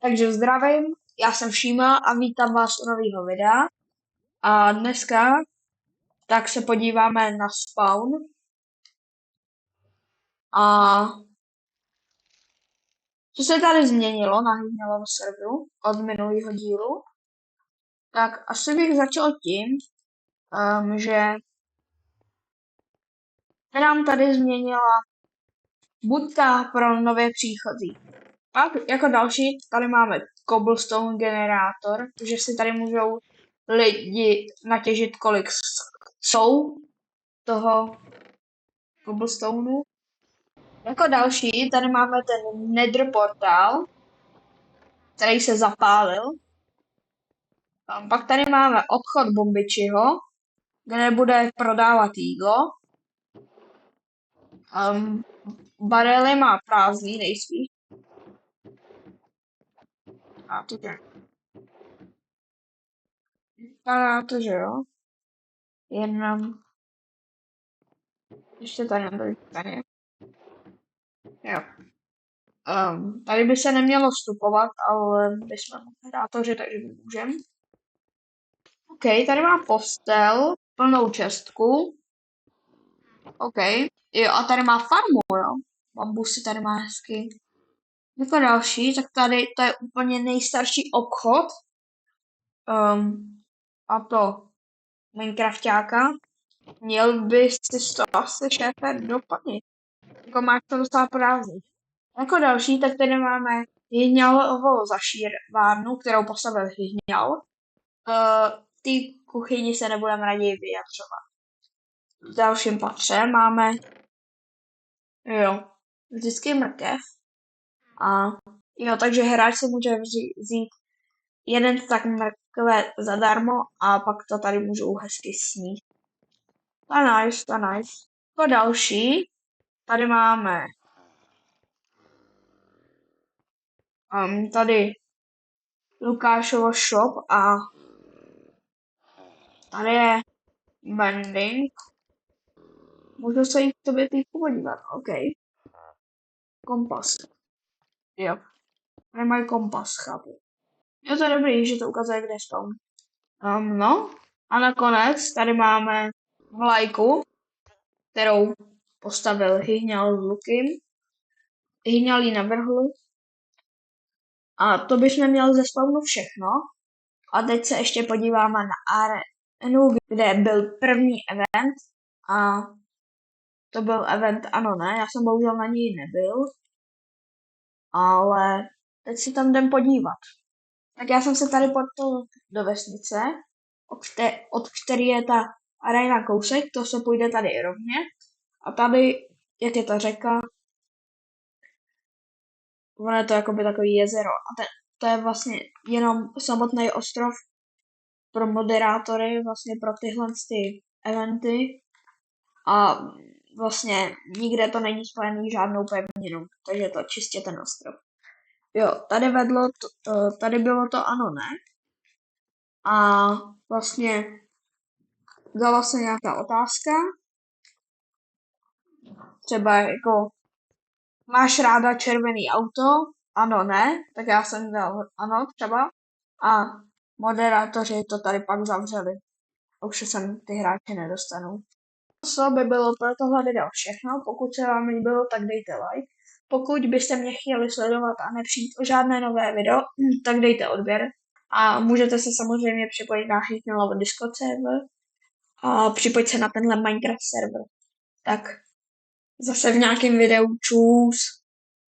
Takže zdravím, já jsem Šíma a vítám vás u nového videa. A dneska tak se podíváme na spawn. A co se tady změnilo na Hýňalovo serveru od minulého dílu? Tak asi bych začal tím, že se nám tady změnila budka pro nově příchozí. Pak jako další tady máme cobblestone generátor, že si tady můžou lidi natěžit kolik jsou toho cobblestoneu. Jako další tady máme ten Nether portál, který se zapálil. Pak tady máme obchod Bombičiho, kde bude prodávat jídlo. Barely má prázdný nejspíš. A to je. Vypadá to, že jo. Jenom. Ještě tady tady. Jo. Tady by se nemělo vstupovat, ale my jsme moderátoři, takže můžeme. OK, tady má postel, plnou čestku. OK. Jo, a tady má farmu, jo. Bambusy tady má hezky. Jako další, tak tady to je úplně nejstarší obchod. A to Minecraftáka. Měl by si to asi šéfe doplnit. Jako máš to docela prázdný. Jako další, tak tady máme Hýňalovo zašírvárnu, kterou postavil Hýňal. Ty kuchyni se nebudeme raději vyjadřovat. V dalším patře máme vždycky mrkev. A jo, takže hráč si může vzít jeden tak mrkve zadarmo a pak to tady můžou hezky snít. To je nice, to je nice. Jako další, tady máme tady Lukášovo shop a tady je vending. Můžu se jít k tobě týku podívat, OK. Kompas. Jo. Tady mají kompas, chápu. Jo, to je dobrý, že to ukazuje, kde je spawn. No, a nakonec tady máme vlajku, kterou postavil Hýňal s Lukem. Hýňal ji navrhl. A to bychom měli ze spawnu všechno. A teď se ještě podíváme na arenu, kde byl první event. A to byl event, ano ne, já jsem bohužel na něj nebyl. Ale teď si tam jdem podívat. Tak já jsem se tady portal do vesnice, od které je ta arena kousek, to se půjde tady rovně. A tady, jak je ta řeka, ono je to jakoby takový jezero. A to je vlastně jenom samotný ostrov pro moderátory, vlastně pro tyhle ty eventy. A vlastně nikde to není spojený žádnou pevninou, takže je to čistě ten ostrov. Jo, tady bylo to ano, ne? A vlastně dala se nějaká otázka, třeba jako máš ráda červený auto? Ano, ne? Tak já jsem dal ano třeba. A moderátoři to tady pak zavřeli. Už se sem ty hráče nedostanou. To by bylo pro tohle video všechno. Pokud se vám líbilo, tak dejte like. Pokud byste mě chtěli sledovat a nepřijít o žádné nové video, tak dejte odběr. A můžete se samozřejmě připojit na Hýňalovo Discord server a připojit se na tenhle Minecraft server. Tak zase v nějakém videu. Čus.